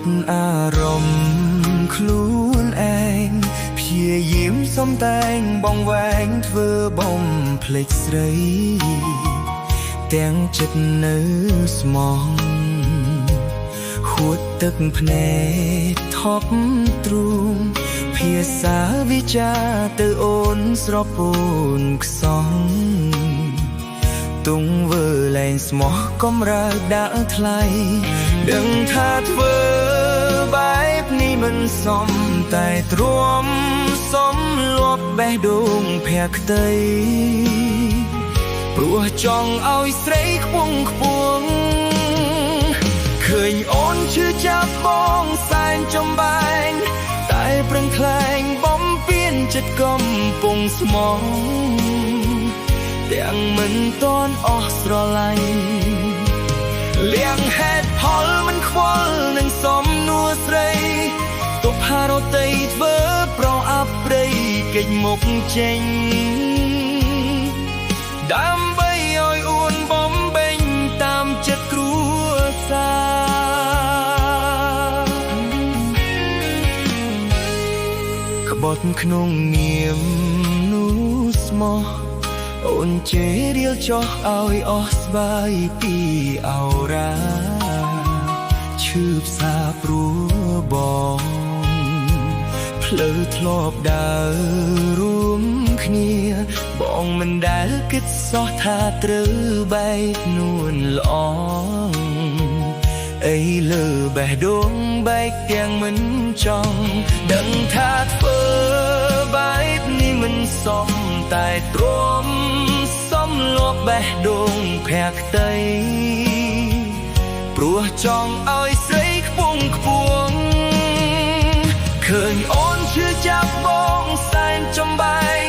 ดอารมณ์ខ្លួនឯងព្យាយាមសំតែងបងវែងធ្វើបំភ្លេចស្រីទាំងចិត្តនៅស្មោះហួតទឹកភ្នែកថប់ទ្រូងភាសាវិចាទៅអូនស្រពូនខ្សងទុងវើលែងស្មោះកំរើដាក់ថ្លៃដឹងថាធ្វើបែបនេះមិនសមតែទ្រាំសំលប់បេះដូងភក្តីព្រោះចង់ឲ្យស្រីខ្ពង់ខ្ពស់ឃើញអូនឈឺចាប់បងសែនចំបែងតែប្រឹងខ្លែងបំពេញចិត្តកំពុងស្មោះទាំងមិនទាន់អស់ស្រឡាញ់លៀងហេតុផលមិនខ្វល់នឹងសំនួរស្រីទុកហារតីធ្វើប្រអាប់ព្រៃគេចមុខចេញដើម្បីឲ្យអួនបំបេញតាមចិត្តគ្រួសារក្បត់ក្នុងនាមនោះស្មោះអូនជេររៀលចោះឲ្យអស់ស្វាយពីអោរាឈឺផ្សាព្រោះបងផ្លូវធ្លាប់ដើររួមគ្នាបងមិនដែលគិតសោះថាត្រូវបែកនួនល្អអីលើបេះដូងបែកទាំងមិនចង់ដឹងថាធ្វើបែបនេះមិនសមតែទ្រាំសំលប់បេះដូងភក្តីព្រោះចង់ឲ្យស្រីខ្ពង់ខ្ពស់ឃើញអូនឈឺចាប់បងសែនចំបែង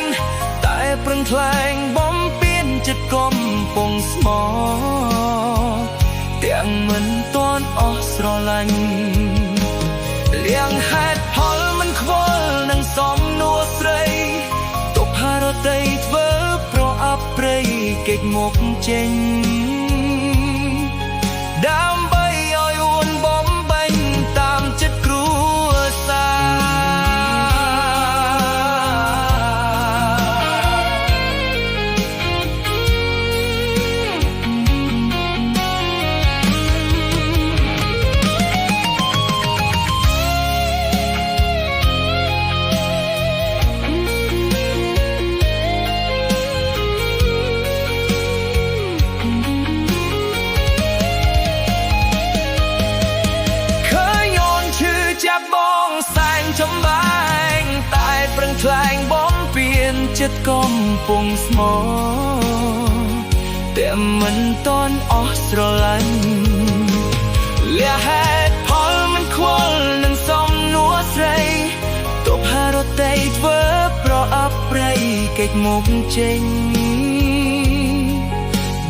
តែប្រឹងថ្លែងបំពេញចិត្តកំពុងស្មោះទាំងមិនទាន់អស់ស្រឡាញ់លៀងហេតុផលមិនខ្វល់នឹងសំនួរស្រីទុកហារតីធ្វើប្រអាប់ព្រៃគេចមុខចេញដើម្បីឲ្យអួនបំបែងតាមចិត្តគ្រួសារបងសែងចំបែងតែប្រឹងថ្លែងបំពេញចិត្តកំពុងស្មោះតែមិនទាន់អស់ស្រឡាញ់លះហេតុផលមិនខ្វល់នឹងសំនួរស្រីទប់ហារតីធ្វើប្រអាប់ព្រៃគេចមុខចេញ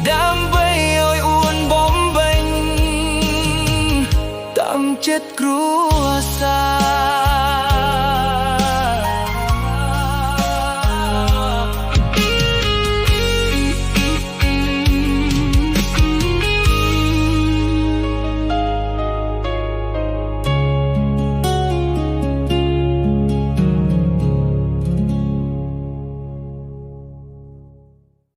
ដើម្បីឲ្យអួនបំពេញតាមចិត្តគ្រួសារ